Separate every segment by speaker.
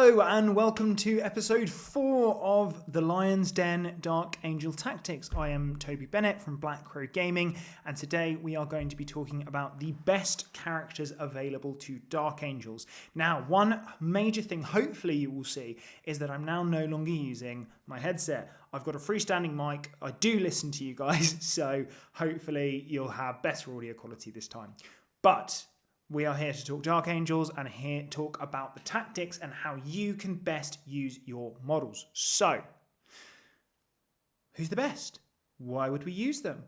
Speaker 1: Hello and welcome to episode 4 of the Lion's Den Dark Angel Tactics. I am Toby Bennett from Black Crow Gaming, and today we are going to be talking about the best characters available to Dark Angels. Now, one major thing hopefully you will see is that I'm now no longer using my headset. I've got a freestanding mic. I do listen to you guys, so hopefully you'll have better audio quality this time. But we are here to talk Dark Angels and here to talk about the tactics and how you can best use your models. So, who's the best? Why would we use them?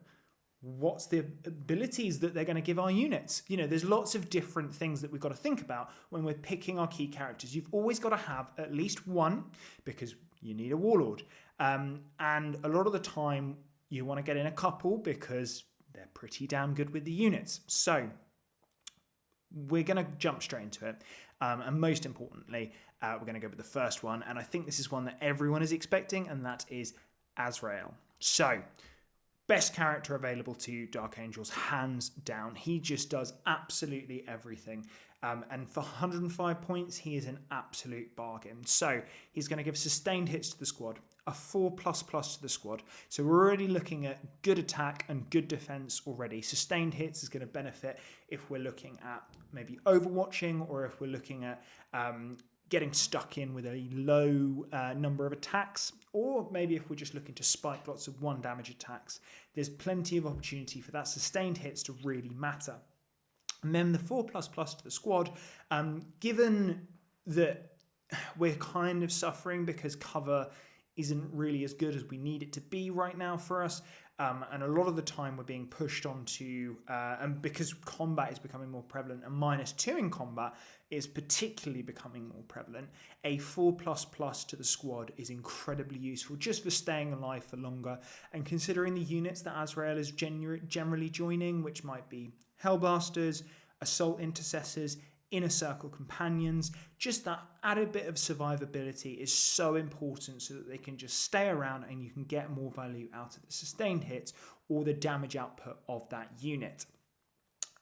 Speaker 1: What's the abilities that they're going to give our units? You know, there's lots of different things that we've got to think about when we're picking our key characters. You've always got to have at least one because you need a warlord. And a lot of the time you want to get in a couple because they're pretty damn good with the units. So, we're going to jump straight into it. And most importantly, we're going to go with the first one. And I think this is one that everyone is expecting, and that is Azrael. So, best character available to Dark Angels, hands down. He just does absolutely everything. And for 105 points, he is an absolute bargain. So, he's going to give sustained hits to the squad, a 4++ to the squad. So we're already looking at good attack and good defense already. Sustained hits is going to benefit if we're looking at maybe overwatching, or if we're looking at getting stuck in with a low number of attacks, or maybe if we're just looking to spike lots of 1 damage attacks. There's plenty of opportunity for that sustained hits to really matter. And then the 4++ to the squad, given that we're kind of suffering because cover isn't really as good as we need it to be right now for us. And a lot of the time we're being pushed onto, and because combat is becoming more prevalent and -2 in combat is particularly becoming more prevalent, a 4++ to the squad is incredibly useful just for staying alive for longer. And considering the units that Azrael is generally joining, which might be Hellblasters, Assault Intercessors, Inner Circle Companions, just that added bit of survivability is so important so that they can just stay around and you can get more value out of the sustained hits or the damage output of that unit.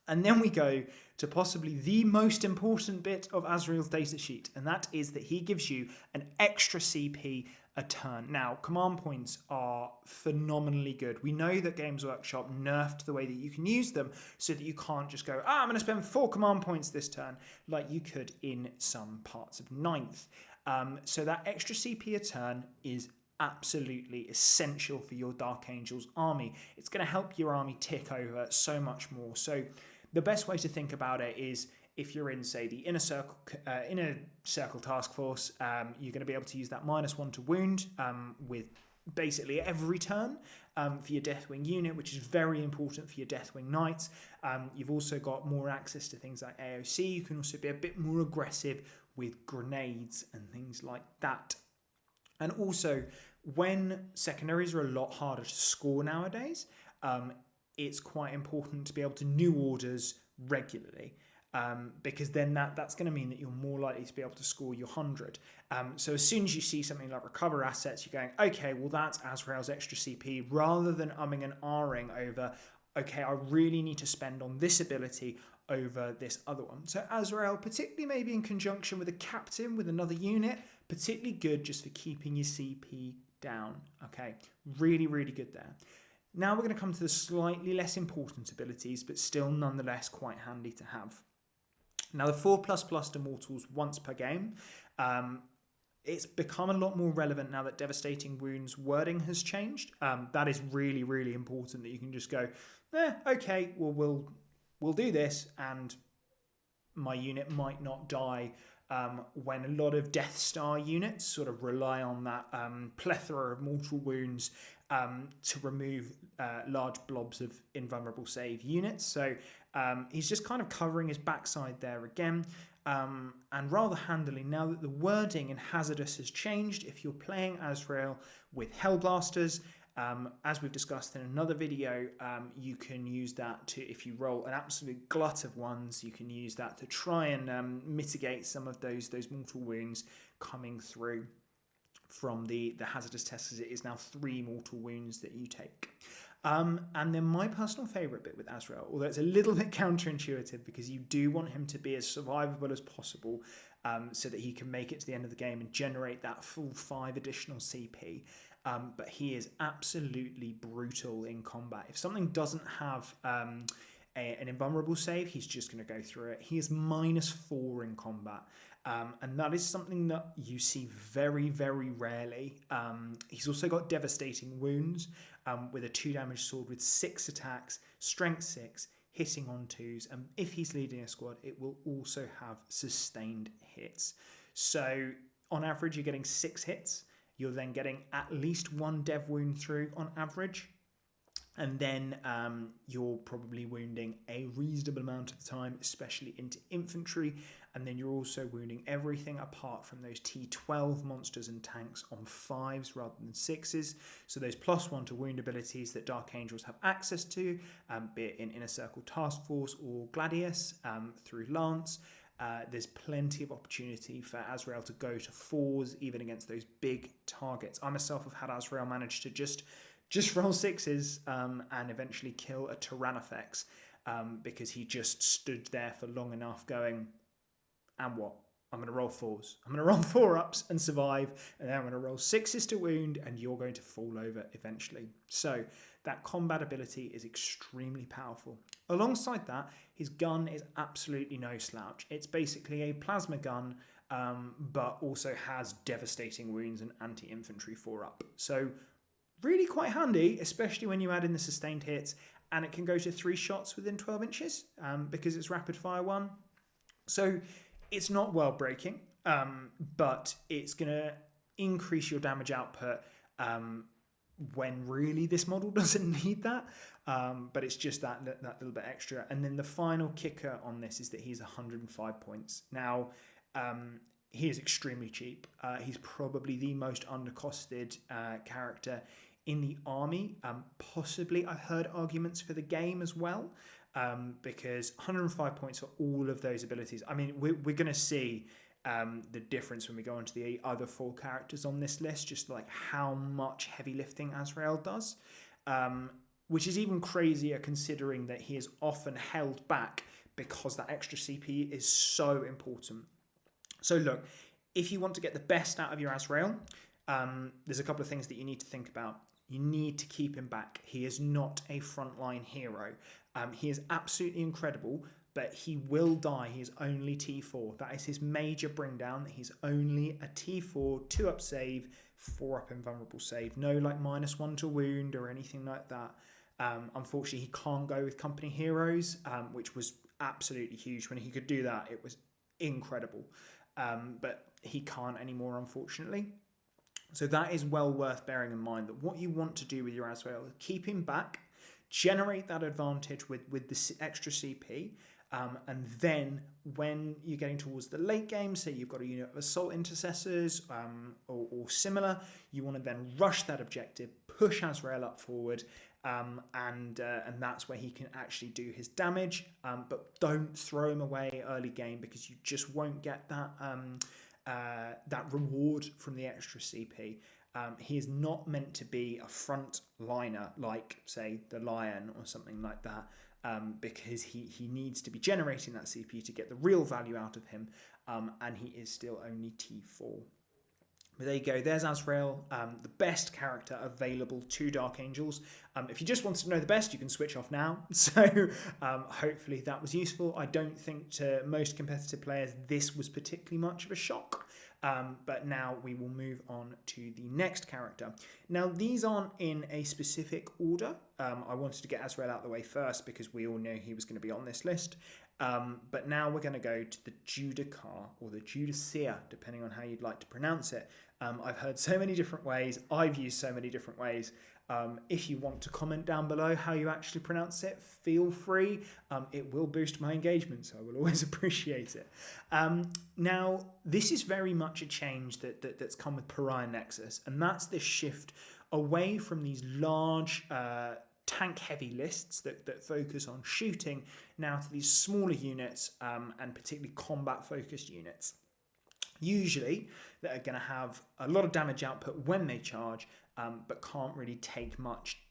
Speaker 1: And then we go to possibly the most important bit of Azrael's datasheet, and that is that he gives you an extra CP a turn. Now, command points are phenomenally good. We know that Games Workshop nerfed the way that you can use them so that you can't just go, I'm going to spend 4 command points this turn, like you could in some parts of 9th. So that extra CP a turn is absolutely essential for your Dark Angels army. It's going to help your army tick over so much more. So the best way to think about it is if you're in, say, the inner circle task force, you're going to be able to use that -1 to wound with basically every turn for your Deathwing unit, which is very important for your Deathwing Knights. You've also got more access to things like AOC. You can also be a bit more aggressive with grenades and things like that. And also, when secondaries are a lot harder to score nowadays, it's quite important to be able to new orders regularly. Because then that's going to mean that you're more likely to be able to score your 100. So as soon as you see something like recover assets, you're going, okay, well that's Azrael's extra CP, rather than umming and ahhing over, okay, I really need to spend on this ability over this other one. So Azrael, particularly maybe in conjunction with a captain with another unit, particularly good just for keeping your CP down. Okay, really, really good there. Now we're going to come to the slightly less important abilities, but still nonetheless quite handy to have. Now, the 4++ to mortals once per game, it's become a lot more relevant now that Devastating Wounds wording has changed. That is really, really important that you can just go, okay, well, we'll do this, and my unit might not die when a lot of Death Star units sort of rely on that plethora of mortal wounds to remove large blobs of invulnerable save units. So he's just kind of covering his backside there again. And rather handily, now that the wording in Hazardous has changed, if you're playing Azrael with Hellblasters, as we've discussed in another video, you can use that to, if you roll an absolute glut of ones, you can use that to try and mitigate some of those mortal wounds coming through from the hazardous test, as it is now 3 mortal wounds that you take. And then my personal favourite bit with Azrael, although it's a little bit counterintuitive because you do want him to be as survivable as possible, so that he can make it to the end of the game and generate that full 5 additional CP. But he is absolutely brutal in combat. If something doesn't have an invulnerable save, he's just going to go through it. He is -4 in combat. And that is something that you see very, very rarely. He's also got devastating wounds with a 2 damage sword with 6 attacks, strength 6, hitting on 2s. And if he's leading a squad, it will also have sustained hits. So on average, you're getting 6 hits. You're then getting at least 1 dev wound through on average. And then you're probably wounding a reasonable amount of the time, especially into infantry. And then you're also wounding everything apart from those T12 monsters and tanks on 5s rather than 6s. So those +1 to wound abilities that Dark Angels have access to, be it in Inner Circle Task Force or Gladius through Lance. There's plenty of opportunity for Azrael to go to 4s, even against those big targets. I myself have had Azrael manage to just roll 6s and eventually kill a Tyrannofex because he just stood there for long enough going, and what? I'm going to roll 4s. I'm going to roll 4-ups and survive, and then I'm going to roll 6s to wound, and you're going to fall over eventually. So that combat ability is extremely powerful. Alongside that, his gun is absolutely no slouch. It's basically a plasma gun, but also has devastating wounds and anti-infantry 4-up. So really quite handy, especially when you add in the sustained hits, and it can go to 3 shots within 12 inches because it's rapid fire 1. So it's not world breaking, but it's going to increase your damage output when really this model doesn't need that. But it's just that little bit extra. And then the final kicker on this is that he's 105 points. Now, he is extremely cheap. He's probably the most undercosted character in the army. Possibly, I've heard arguments for the game as well, because 105 points for all of those abilities. I mean, we're going to see the difference when we go on to the other 4 characters on this list, just like how much heavy lifting Azrael does, which is even crazier considering that he is often held back because that extra CP is so important. So look, if you want to get the best out of your Azrael, there's a couple of things that you need to think about. You need to keep him back. He is not a frontline hero. He is absolutely incredible, but he will die. He is only T4. That is his major bring down. He's only a T4, 2-up save, 4-up invulnerable save. No like -1 to wound or anything like that. Unfortunately, he can't go with company heroes, which was absolutely huge. When he could do that, it was incredible. But he can't anymore, unfortunately. So that is well worth bearing in mind, that what you want to do with your Azrael is keep him back, generate that advantage with the extra CP, and then when you're getting towards the late game, say you've got a unit of assault intercessors or similar, you want to then rush that objective, push Azrael up forward, and that's where he can actually do his damage, but don't throw him away early game because you just won't get that reward from the extra CP. He is not meant to be a front liner like, say, the Lion or something like that, because he needs to be generating that CP to get the real value out of him, and he is still only T4. But there you go, there's Azrael, the best character available to Dark Angels. If you just wanted to know the best, you can switch off now. So hopefully that was useful. I don't think to most competitive players this was particularly much of a shock. But now we will move on to the next character. Now, these aren't in a specific order. I wanted to get Azrael out of the way first because we all knew he was going to be on this list. But now we're going to go to the Judicar, or the Judicea, depending on how you'd like to pronounce it. I've heard so many different ways. I've used so many different ways. If you want to comment down below how you actually pronounce it, feel free. It will boost my engagement, so I will always appreciate it. Now, this is very much a change that's come with Pariah Nexus, and that's this shift away from these large tank-heavy lists that focus on shooting, now to these smaller units and particularly combat-focused units. Usually, that are going to have a lot of damage output when they charge, but can't really take much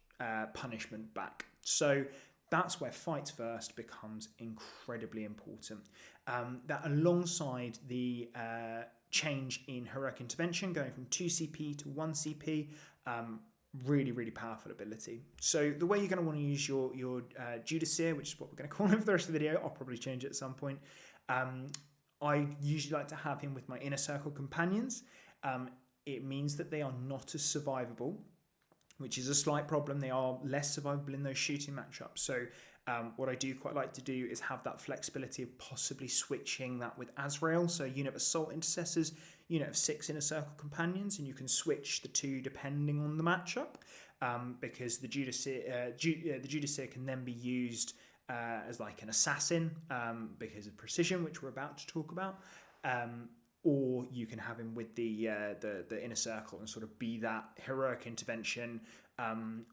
Speaker 1: punishment back. So that's where fights first becomes incredibly important. That alongside the change in heroic intervention, going from 2 CP to 1 CP, really, really powerful ability. So the way you're going to want to use your Judic, which is what we're going to call him for the rest of the video, I'll probably change it at some point. I usually like to have him with my inner circle companions. It means that they are not as survivable, which is a slight problem. They are less survivable in those shooting matchups. So what I do quite like to do is have that flexibility of possibly switching that with Azrael. So unit of assault intercessors, unit of 6 inner circle companions, and you can switch the two depending on the matchup, because the Judic can then be used as like an assassin because of precision, which we're about to talk about. Or you can have him with the inner circle and sort of be that heroic intervention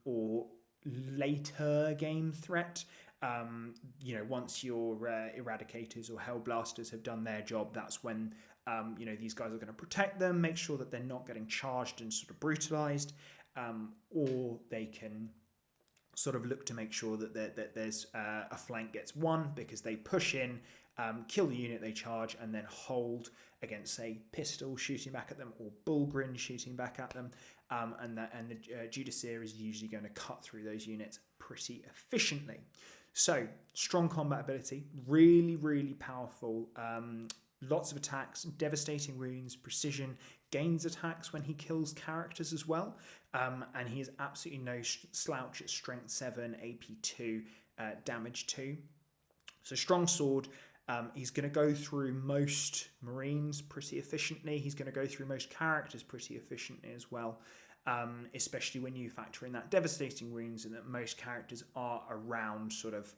Speaker 1: or later game threat. Once your eradicators or hellblasters have done their job, that's when these guys are going to protect them, make sure that they're not getting charged and sort of brutalized, or they can sort of look to make sure that there's a flank gets won because they push in, kill the unit they charge, and then hold against, say, pistol shooting back at them or bullgrin shooting back at them, and the Judic is usually going to cut through those units pretty efficiently. So strong combat ability, really, really powerful. Lots of attacks, devastating wounds, precision, gains attacks when he kills characters as well, and he is absolutely no slouch at strength 7, AP 2, damage 2. So strong sword. He's going to go through most Marines pretty efficiently. He's going to go through most characters pretty efficiently as well, especially when you factor in that devastating wounds and that most characters are around sort of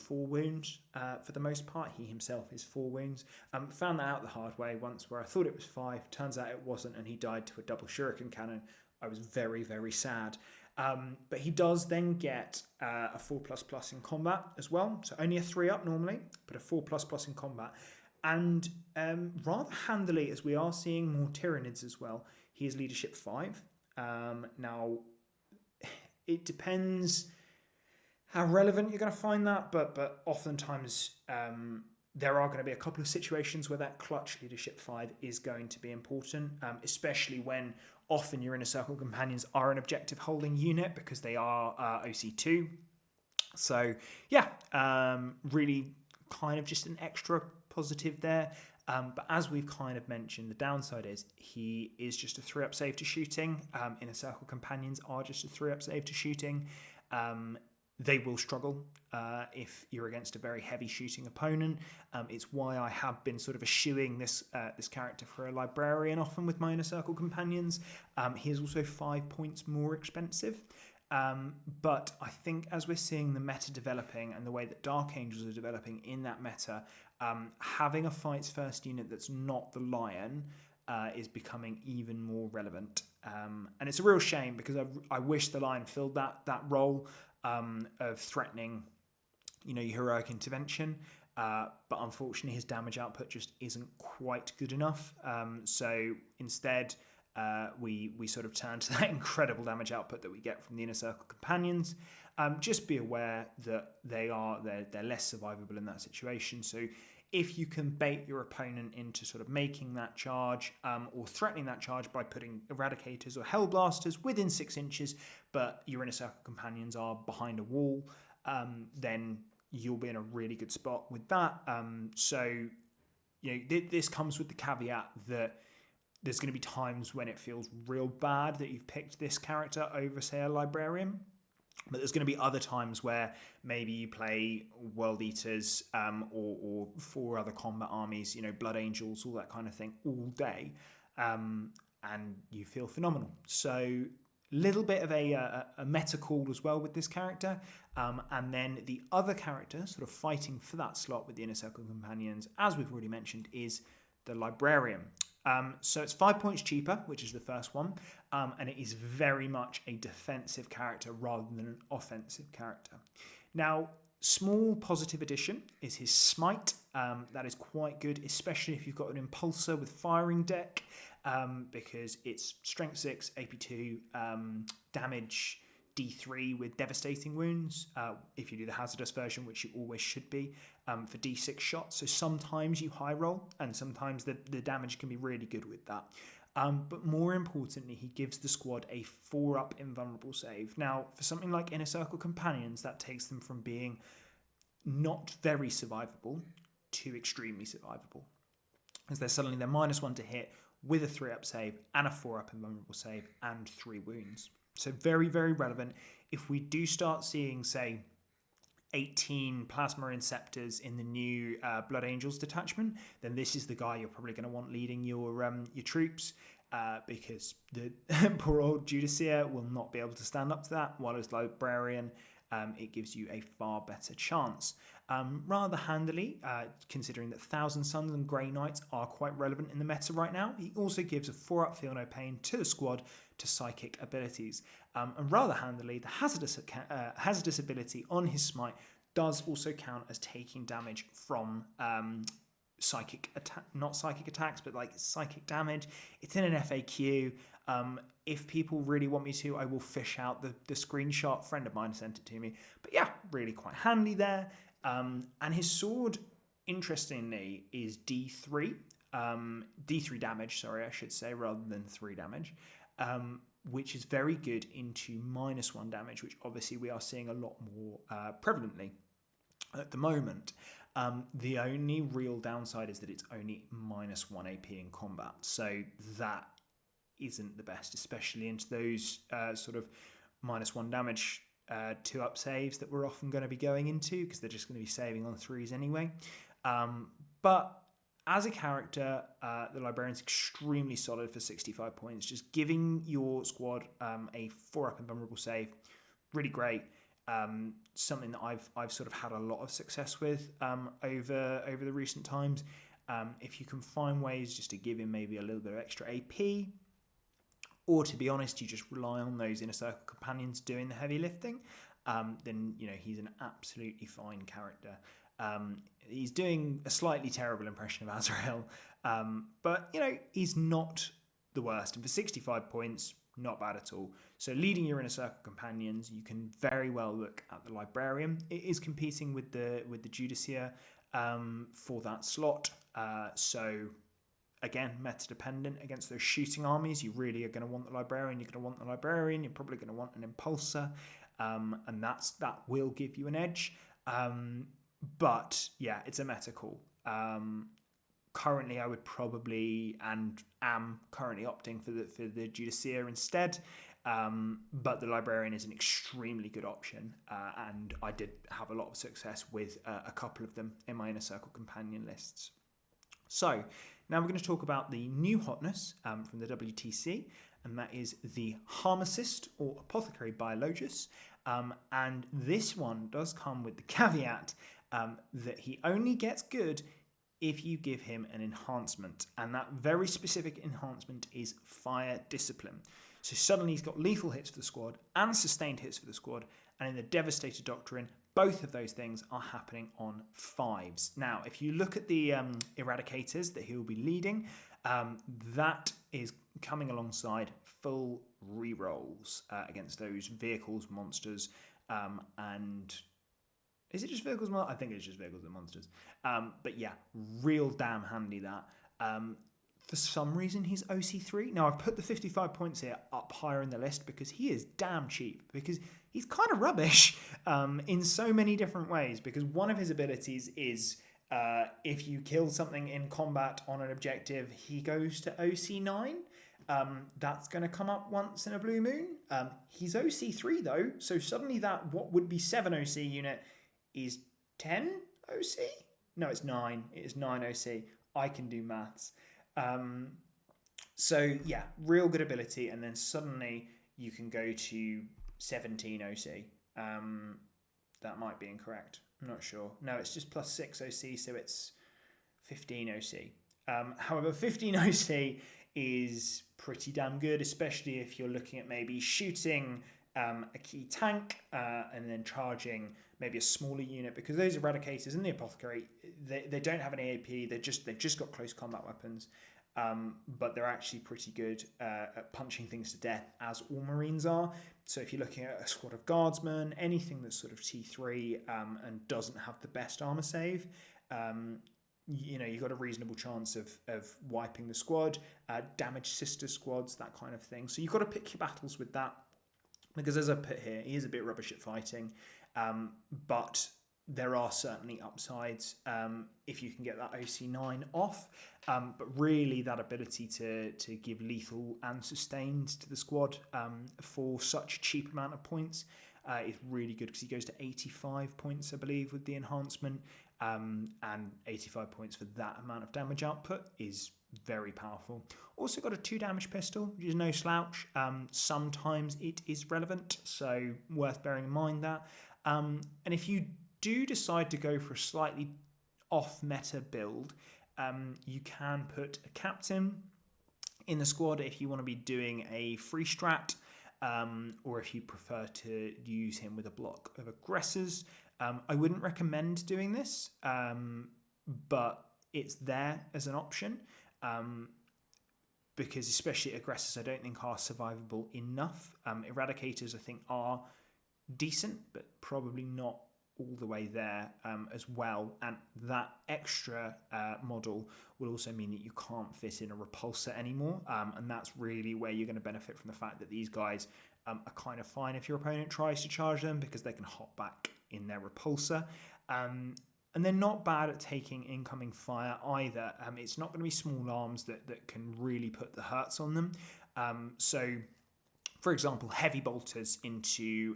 Speaker 1: 4 wounds for the most part. He himself is 4 wounds. Found that out the hard way once where I thought it was 5. Turns out it wasn't, and he died to a double shuriken cannon. I was very, very sad. But he does then get a 4++ in combat as well. So only a 3 up normally, but a 4++ in combat. And rather handily, as we are seeing more Tyranids as well, he is leadership 5. Now, it depends how relevant you're going to find that, but oftentimes there are going to be a couple of situations where that clutch leadership 5 is going to be important, especially when often your inner circle companions are an objective holding unit because they are OC2. So yeah, really kind of just an extra positive there. But as we've kind of mentioned, the downside is he is just a 3-up save to shooting. Inner circle companions are just a 3-up save to shooting. They will struggle if you're against a very heavy shooting opponent. It's why I have been sort of eschewing this character for a librarian often with my inner circle companions. He is also 5 points more expensive. But I think as we're seeing the meta developing and the way that Dark Angels are developing in that meta, having a fights first unit that's not the Lion is becoming even more relevant. And it's a real shame because I wish the Lion filled that role of threatening, your heroic intervention. But unfortunately, his damage output just isn't quite good enough. So instead, we sort of turn to that incredible damage output that we get from the inner circle companions. Just be aware that they're less survivable in that situation. So if you can bait your opponent into sort of making that charge or threatening that charge by putting eradicators or hellblasters within 6 inches, but your inner circle companions are behind a wall, then you'll be in a really good spot with that. This comes with the caveat that there's going to be times when it feels real bad that you've picked this character over, say, a librarian. But there's going to be other times where maybe you play World Eaters or 4 other combat armies, Blood Angels, all that kind of thing, all day, and you feel phenomenal. So little bit of a meta call as well with this character. And then the other character sort of fighting for that slot with the inner circle companions, as we've already mentioned, is the librarian. So it's 5 points cheaper, which is the first one, and it is very much a defensive character rather than an offensive character. Now, small positive addition is his smite. That is quite good, especially if you've got an impulsor with firing deck, because it's strength 6, AP 2, damage D3 with devastating wounds, if you do the hazardous version, which you always should be, for D6 shots. So sometimes you high roll, and sometimes the damage can be really good with that. But more importantly, he gives the squad a 4-up invulnerable save. Now, for something like Inner Circle Companions, that takes them from being not very survivable to extremely survivable, as they're -1 to hit with a 3-up save and a 4-up invulnerable save and 3 wounds. So very, very relevant. If we do start seeing, say, 18 Plasma Inceptors in the new Blood Angels detachment, then this is the guy you're probably going to want leading your troops, because the poor old Judicia will not be able to stand up to that, while as Librarian, it gives you a far better chance. Rather handily, considering that Thousand Suns and Grey Knights are quite relevant in the meta right now, he also gives a 4-up Feel No Pain to the squad to psychic abilities. And rather handily, the hazardous ability on his smite does also count as taking damage from psychic attack, not psychic attacks, but like psychic damage. It's in an FAQ. If people really want me to, I will fish out the screenshot. A friend of mine sent it to me. But yeah, really quite handy there. And his sword, interestingly, is D3. D3 damage, sorry, I should say, rather than 3 damage. Which is very good into -1 damage, which obviously we are seeing a lot more prevalently at the moment. The only real downside is that it's only -1 AP in combat. So that isn't the best, especially into those sort of -1 damage 2-up saves that we're often going to be going into, because they're just going to be saving on 3s anyway. But as a character, the Librarian's extremely solid for 65 points. Just giving your squad a 4-up invulnerable save, really great. Something that I've sort of had a lot of success with over the recent times. If you can find ways just to give him maybe a little bit of extra AP, or to be honest, you just rely on those Inner Circle Companions doing the heavy lifting, then he's an absolutely fine character. He's doing a slightly terrible impression of Azrael, but he's not the worst. And for 65 points, not bad at all. So leading your Inner Circle Companions, you can very well look at the Librarian. It is competing with the Judicia for that slot. So again, meta dependent against those shooting armies. You really are going to want the Librarian. You're going to want the Librarian. You're probably going to want an Impulsor, and that will give you an edge. But yeah, it's a meta call. Currently, I would probably and am currently opting for the Judicia instead. But the Librarian is an extremely good option, and I did have a lot of success with a couple of them in my Inner Circle Companion lists. So now we're going to talk about the new hotness from the WTC, and that is the Pharmacist or Apothecary Biologus. And this one does come with the caveat that he only gets good if you give him an enhancement, and that very specific enhancement is Fire Discipline. So suddenly he's got lethal hits for the squad and sustained hits for the squad, and in the Devastator Doctrine, both of those things are happening on 5s. Now, if you look at the Eradicators that he will be leading, that is coming alongside full rerolls against those vehicles, monsters, and is it just vehicles? I think it's just vehicles and monsters. But yeah, real damn handy that. For some reason, he's OC3. Now, I've put the 55 points here up higher in the list because he is damn cheap, because he's kind of rubbish in so many different ways, because one of his abilities is if you kill something in combat on an objective, he goes to OC9. That's going to come up once in a blue moon. He's OC3 though, so suddenly that what would be 7 OC unit is 10 OC? No, it's 9. It is 9 OC. I can do maths. So yeah, real good ability, and then suddenly you can go to 17 OC. That might be incorrect. I'm not sure. No, it's just plus 6 OC, so it's 15 OC. However, 15 OC is pretty damn good, especially if you're looking at maybe shooting a key tank and then charging maybe a smaller unit, because those Eradicators in the Apothecary, they don't have any AP. They've just got close combat weapons, but they're actually pretty good at punching things to death, as all Marines are. So if you're looking at a squad of guardsmen, anything that's sort of T3 and doesn't have the best armor save, you've got a reasonable chance of wiping the squad. Damaged sister squads, that kind of thing. So you've got to pick your battles with that, because as I put here, he is a bit rubbish at fighting, but there are certainly upsides if you can get that OC9 off. But really, that ability to give lethal and sustained to the squad for such a cheap amount of points is really good, because he goes to 85 points, I believe, with the enhancement, and 85 points for that amount of damage output is very powerful. Also got a 2 damage pistol, which is no slouch. Sometimes it is relevant, so worth bearing in mind that. And if you do decide to go for a slightly off-meta build, you can put a captain in the squad if you want to be doing a free strat, or if you prefer to use him with a block of aggressors. I wouldn't recommend doing this, but it's there as an option, because especially aggressors I don't think are survivable enough. Eradicators I think are decent, but probably not all the way there as well, and that extra model will also mean that you can't fit in a repulsor anymore, and that's really where you're going to benefit from the fact that these guys are kind of fine if your opponent tries to charge them, because they can hop back in their repulsor, and they're not bad at taking incoming fire either. It's not going to be small arms that can really put the hurts on them. So for example, heavy bolters into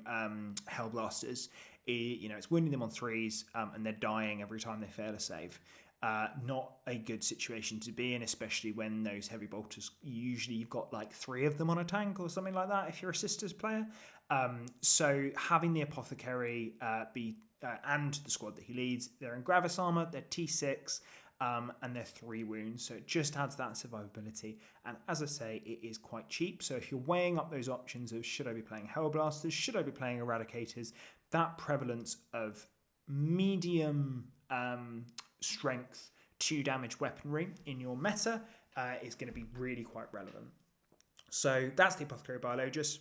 Speaker 1: Hellblasters, it's wounding them on 3s, and they're dying every time they fail a save. Not a good situation to be in, especially when those heavy bolters, usually you've got like 3 of them on a tank or something like that if you're a Sisters player. So having the Apothecary and the squad that he leads, they're in Gravis armor, they're T6, and they're 3 wounds, so it just adds that survivability. And as I say, it is quite cheap, so if you're weighing up those options of should I be playing Hellblasters, should I be playing Eradicators, that prevalence of medium strength 2 damage weaponry in your meta is going to be really quite relevant. So that's the Apothecary Biologus.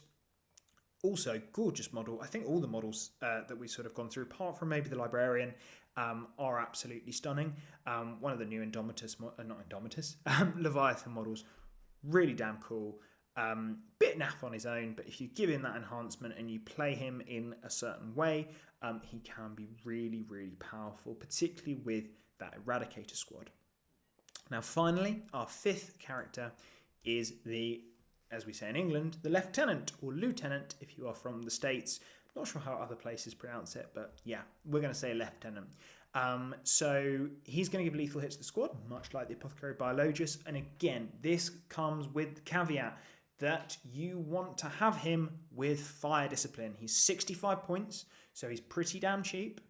Speaker 1: Also, gorgeous model. I think all the models that we've sort of gone through, apart from maybe the Librarian, are absolutely stunning. One of the new Leviathan models, really damn cool. Bit naff on his own, but if you give him that enhancement and you play him in a certain way, he can be really, really powerful, particularly with that Eradicator squad. Now, finally, our 5th character is as we say in England, the Leftenant, or Lieutenant if you are from the States. Not sure how other places pronounce it, but yeah, we're going to say Leftenant. So he's going to give lethal hits to the squad, much like the Apothecary Biologus. And again, this comes with the caveat that you want to have him with Fire Discipline. He's 65 points, so he's pretty damn cheap.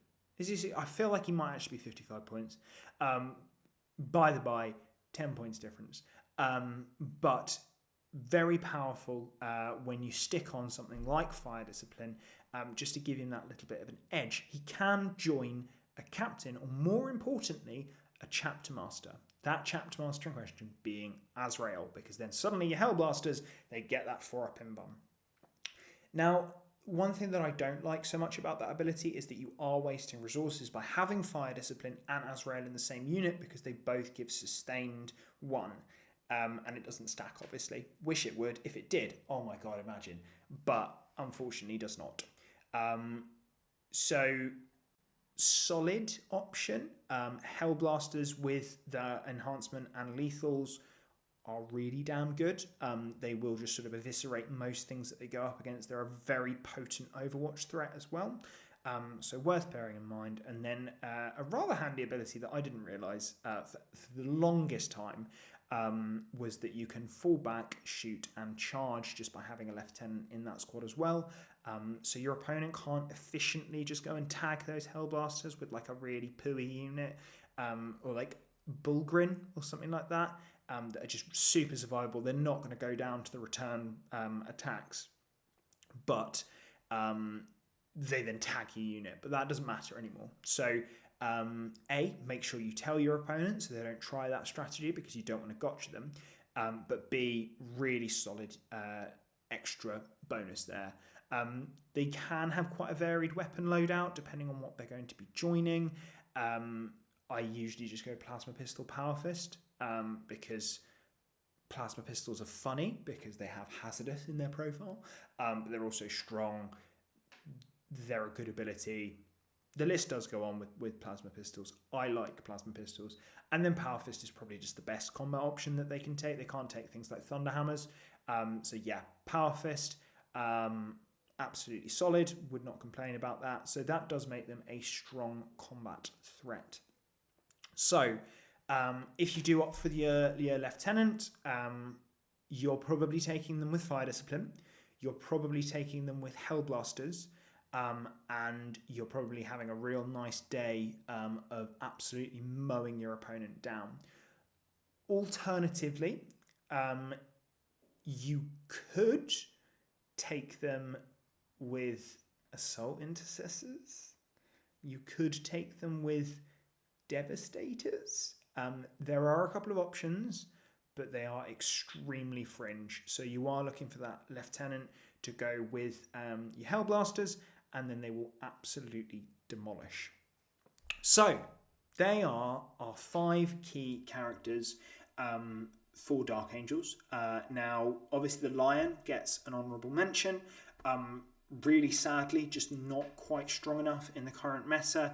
Speaker 1: I feel like he might actually be 55 points. By the by, 10 points difference. But very powerful when you stick on something like Fire Discipline, just to give him that little bit of an edge. He can join a captain, or more importantly, a chapter master. That chapter master in question being Azrael, because then suddenly your Hellblasters, they get that 4-up in bum. Now, one thing that I don't like so much about that ability is that you are wasting resources by having Fire Discipline and Azrael in the same unit, because they both give sustained 1. And it doesn't stack, obviously. Wish it would. If it did, oh my god, imagine. But unfortunately does not. So solid option. Hellblasters with the enhancement and lethals are really damn good. They will just sort of eviscerate most things that they go up against. They're a very potent Overwatch threat as well. So worth bearing in mind. And then a rather handy ability that I didn't realise for the longest time was that you can fall back, shoot, and charge just by having a Lieutenant in that squad as well. So your opponent can't efficiently just go and tag those Hellblasters with like a really pooey unit, or like Bulgrin or something like that, that are just super survivable. They're not going to go down to the return attacks, but they then tag your unit, but that doesn't matter anymore. So make sure you tell your opponent so they don't try that strategy, because you don't want to gotcha them. But B, really solid extra bonus there. They can have quite a varied weapon loadout depending on what they're going to be joining. I usually just go plasma pistol, power fist, because plasma pistols are funny because they have hazardous in their profile, but they're also strong. They're a good ability. The list does go on with plasma pistols. I like plasma pistols. And then power fist is probably just the best combat option that they can take. They can't take things like thunder hammers. So yeah, power fist, absolutely solid. Would not complain about that. So that does make them a strong combat threat. So if you do opt for the earlier Lieutenant, you're probably taking them with Fire Discipline. You're probably taking them with Hellblasters. And you're probably having a real nice day of absolutely mowing your opponent down. Alternatively, you could take them with Assault Intercessors. You could take them with Devastators. There are a couple of options, but they are extremely fringe. So you are looking for that Lieutenant to go with your Hellblasters, and then they will absolutely demolish. So they are our 5 key characters for Dark Angels. Now, obviously the Lion gets an honourable mention. Really sadly, just not quite strong enough in the current meta.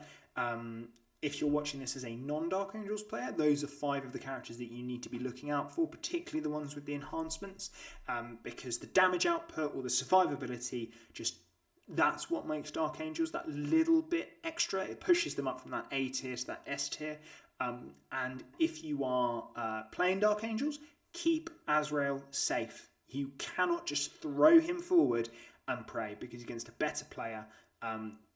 Speaker 1: If you're watching this as a non-Dark Angels player, those are 5 of the characters that you need to be looking out for, particularly the ones with the enhancements, because the damage output or the survivability, just that's what makes Dark Angels that little bit extra. It pushes them up from that A tier to that S tier. And if you are playing Dark Angels, keep Azrael safe. You cannot just throw him forward and pray, because against a better player,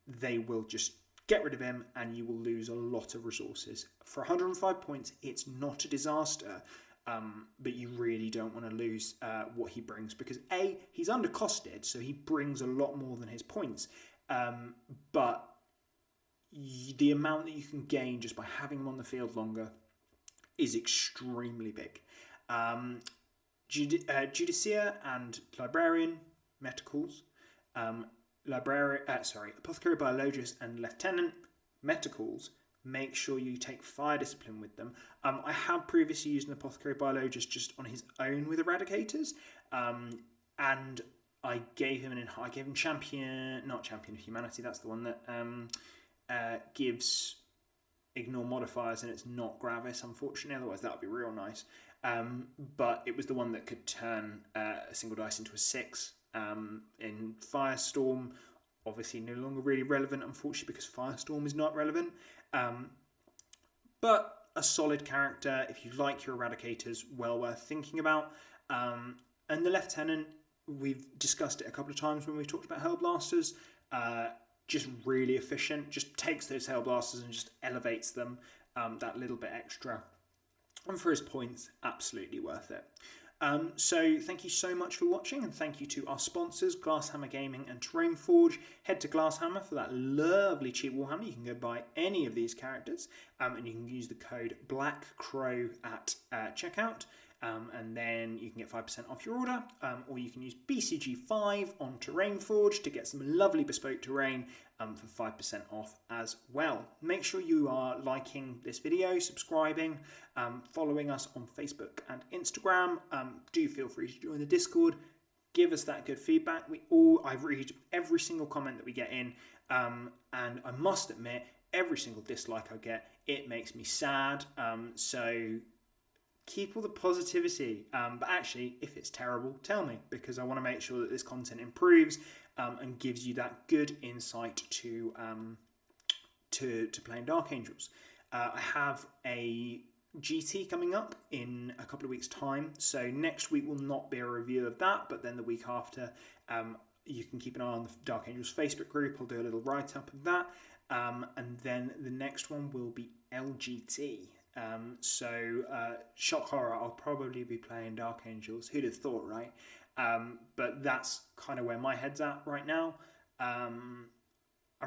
Speaker 1: they will just get rid of him and you will lose a lot of resources. For 105 points, it's not a disaster, but you really don't want to lose what he brings, because A, he's undercosted, so he brings a lot more than his points, but the amount that you can gain just by having him on the field longer is extremely big. Judiciaire and Librarian, Metacools. Apothecary, Biologist and Lieutenant, Metacools. Make sure you take Fire Discipline with them. I have previously used an Apothecary Biologist just on his own with Eradicators, and I gave him Champion of Humanity. That's the one that gives Ignore Modifiers, and it's not Gravis, unfortunately. Otherwise, that would be real nice. But it was the one that could turn a single dice into a 6. In Firestorm, obviously no longer really relevant, unfortunately, because Firestorm is not relevant. But a solid character, if you like your Eradicators, well worth thinking about. And the Lieutenant, we've discussed it a couple of times when we've talked about Hellblasters. Just really efficient, just takes those Hellblasters and just elevates them that little bit extra. And for his points, absolutely worth it. So thank you so much for watching, and thank you to our sponsors, Glasshammer Gaming and Terrain Forge. Head to Glasshammer for that lovely cheap Warhammer. You can go buy any of these characters, and you can use the code BLACKCROW at checkout, and then you can get 5% off your order, or you can use BCG5 on Terrain Forge to get some lovely bespoke terrain for 5% off as well. Make sure you are liking this video, subscribing, following us on Facebook and Instagram. Do feel free to join the Discord. Give us that good feedback. I read every single comment that we get in, and I must admit, every single dislike I get, it makes me sad. So keep all the positivity, but actually, if it's terrible, tell me, because I want to make sure that this content improves and gives you that good insight to playing Dark Angels. I have a GT coming up in a couple of weeks' time, so next week will not be a review of that, but then the week after, you can keep an eye on the Dark Angels Facebook group. I'll do a little write-up of that, and then the next one will be LGT. Shock horror, I'll probably be playing Dark Angels. Who'd have thought, right? But that's kind of where my head's at right now. I'm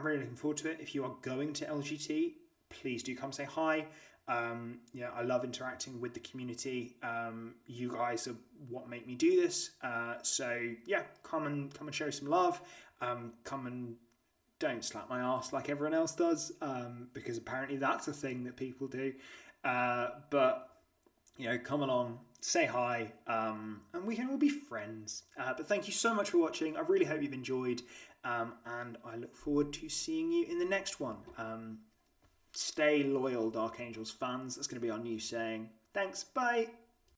Speaker 1: really looking forward to it. If you are going to LGT, please do come say hi. I love interacting with the community. You guys are what make me do this. So yeah, come and show some love. Come and don't slap my ass like everyone else does, because apparently that's a thing that people do. But come along, say hi, and we can all be friends. But thank you so much for watching. I really hope you've enjoyed, and I look forward to seeing you in the next one. Stay loyal, Dark Angels fans. That's going to be our new saying. Thanks, bye.